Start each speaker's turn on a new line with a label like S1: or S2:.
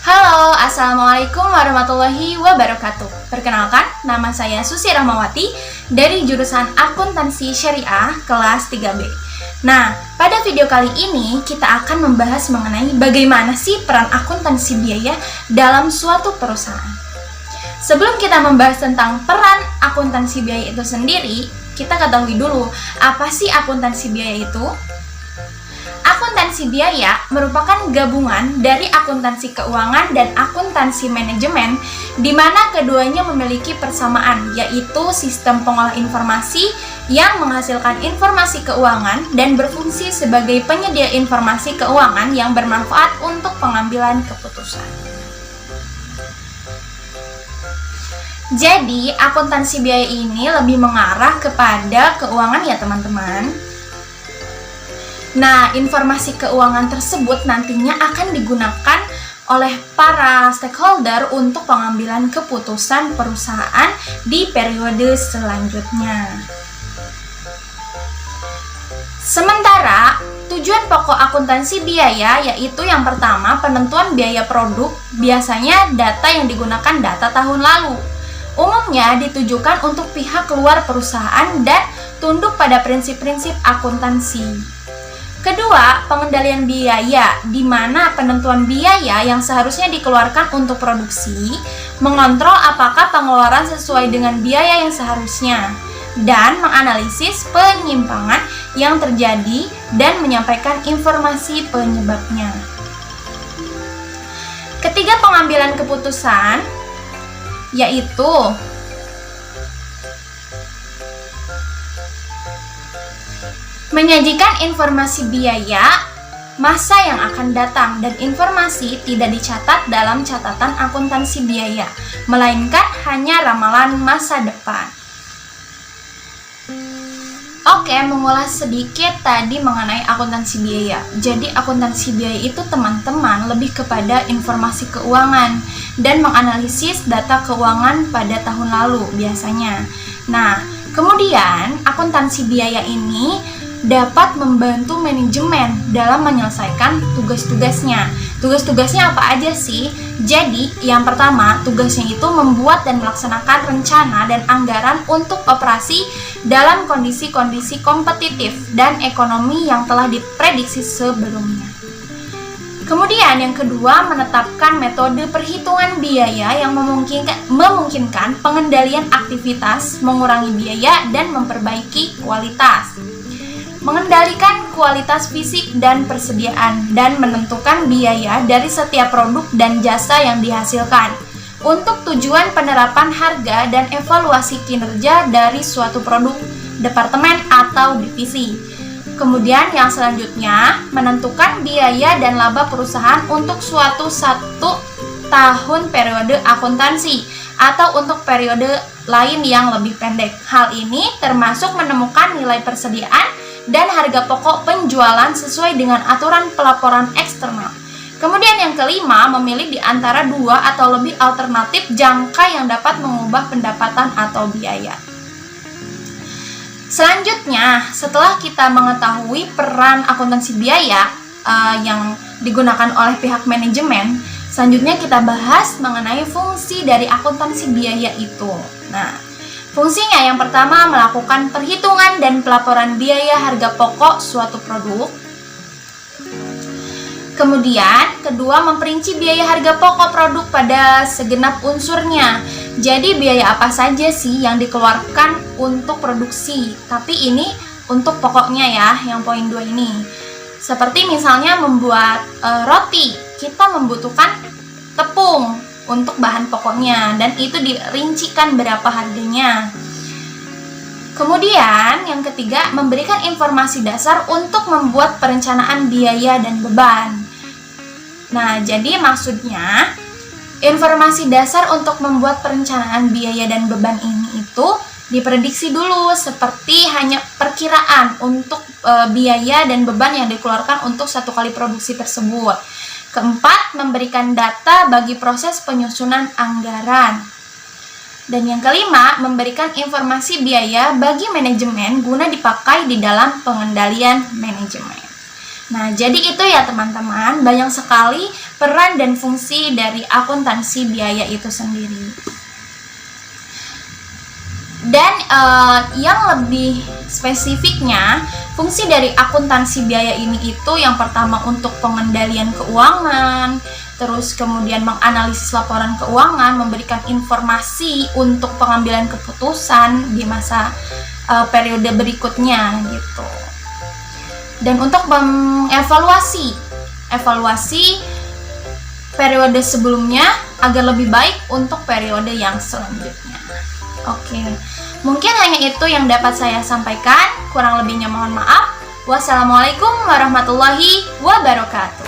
S1: Halo, Assalamualaikum warahmatullahi wabarakatuh. Perkenalkan, nama saya Susi Rahmawati dari jurusan Akuntansi Syariah kelas 3B. Nah, pada video kali ini kita akan membahas mengenai bagaimana sih peran akuntansi biaya dalam suatu perusahaan. Sebelum kita membahas tentang peran akuntansi biaya itu sendiri, kita ketahui dulu apa sih akuntansi biaya itu. Akuntansi biaya merupakan gabungan dari akuntansi keuangan dan akuntansi manajemen, di mana keduanya memiliki persamaan, yaitu sistem pengolah informasi yang menghasilkan informasi keuangan dan berfungsi sebagai penyedia informasi keuangan yang bermanfaat untuk pengambilan keputusan. Jadi, akuntansi biaya ini lebih mengarah kepada keuangan ya teman-teman. Nah, informasi keuangan tersebut nantinya akan digunakan oleh para stakeholder untuk pengambilan keputusan perusahaan di periode selanjutnya. Sementara, tujuan pokok akuntansi biaya yaitu yang pertama, penentuan biaya produk, biasanya data yang digunakan data tahun lalu. Umumnya ditujukan untuk pihak luar perusahaan dan tunduk pada prinsip-prinsip akuntansi. Kedua, pengendalian biaya, di mana penentuan biaya yang seharusnya dikeluarkan untuk produksi, mengontrol apakah pengeluaran sesuai dengan biaya yang seharusnya, dan menganalisis penyimpangan yang terjadi dan menyampaikan informasi penyebabnya. Ketiga, pengambilan keputusan, yaitu menyajikan informasi biaya, masa yang akan datang, dan informasi tidak dicatat dalam catatan akuntansi biaya, melainkan hanya ramalan masa depan. Oke, mengulas sedikit tadi mengenai akuntansi biaya. Jadi akuntansi biaya itu teman-teman lebih kepada informasi keuangan dan menganalisis data keuangan pada tahun lalu biasanya. Nah, kemudian akuntansi biaya ini dapat membantu manajemen dalam menyelesaikan tugas-tugasnya. Tugas-tugasnya apa aja sih? Jadi, yang pertama, tugasnya itu membuat dan melaksanakan rencana dan anggaran untuk operasi dalam kondisi-kondisi kompetitif dan ekonomi yang telah diprediksi sebelumnya. Kemudian yang kedua, menetapkan metode perhitungan biaya yang memungkinkan pengendalian aktivitas, mengurangi biaya, dan memperbaiki kualitas. Mengendalikan kualitas fisik dan persediaan, dan menentukan biaya dari setiap produk dan jasa yang dihasilkan untuk tujuan penerapan harga dan evaluasi kinerja dari suatu produk, departemen, atau divisi. Kemudian yang selanjutnya, menentukan biaya dan laba perusahaan untuk satu tahun periode akuntansi atau untuk periode lain yang lebih pendek. Hal ini termasuk menemukan nilai persediaan dan harga pokok penjualan sesuai dengan aturan pelaporan eksternal. Kemudian yang kelima, memilih di antara dua atau lebih alternatif jangka yang dapat mengubah pendapatan atau biaya. Selanjutnya, setelah kita mengetahui peran akuntansi biaya yang digunakan oleh pihak manajemen, selanjutnya kita bahas mengenai fungsi dari akuntansi biaya itu. Nah, fungsinya yang pertama, melakukan perhitungan dan pelaporan biaya harga pokok suatu produk. Kemudian, kedua, memperinci biaya harga pokok produk pada segenap unsurnya. Jadi, biaya apa saja sih yang dikeluarkan untuk produksi? Tapi ini untuk pokoknya ya, yang poin 2 ini. Seperti misalnya membuat roti, kita membutuhkan tepung untuk bahan pokoknya, dan itu dirincikan berapa harganya. Kemudian yang ketiga, memberikan informasi dasar untuk membuat perencanaan biaya dan beban. Nah, jadi maksudnya informasi dasar untuk membuat perencanaan biaya dan beban ini itu diprediksi dulu, seperti hanya perkiraan untuk biaya dan beban yang dikeluarkan untuk satu kali produksi tersebut. Keempat, memberikan data bagi proses penyusunan anggaran. Dan yang kelima, memberikan informasi biaya bagi manajemen guna dipakai di dalam pengendalian manajemen. Nah, jadi itu ya teman-teman, banyak sekali peran dan fungsi dari akuntansi biaya itu sendiri. Dan yang lebih spesifiknya, fungsi dari akuntansi biaya ini itu yang pertama untuk pengendalian keuangan, terus kemudian menganalisis laporan keuangan, memberikan informasi untuk pengambilan keputusan di masa periode berikutnya gitu. Dan untuk mengevaluasi periode sebelumnya agar lebih baik untuk periode yang selanjutnya. Oke, mungkin hanya itu yang dapat saya sampaikan. Kurang lebihnya mohon maaf. Wassalamualaikum warahmatullahi wabarakatuh.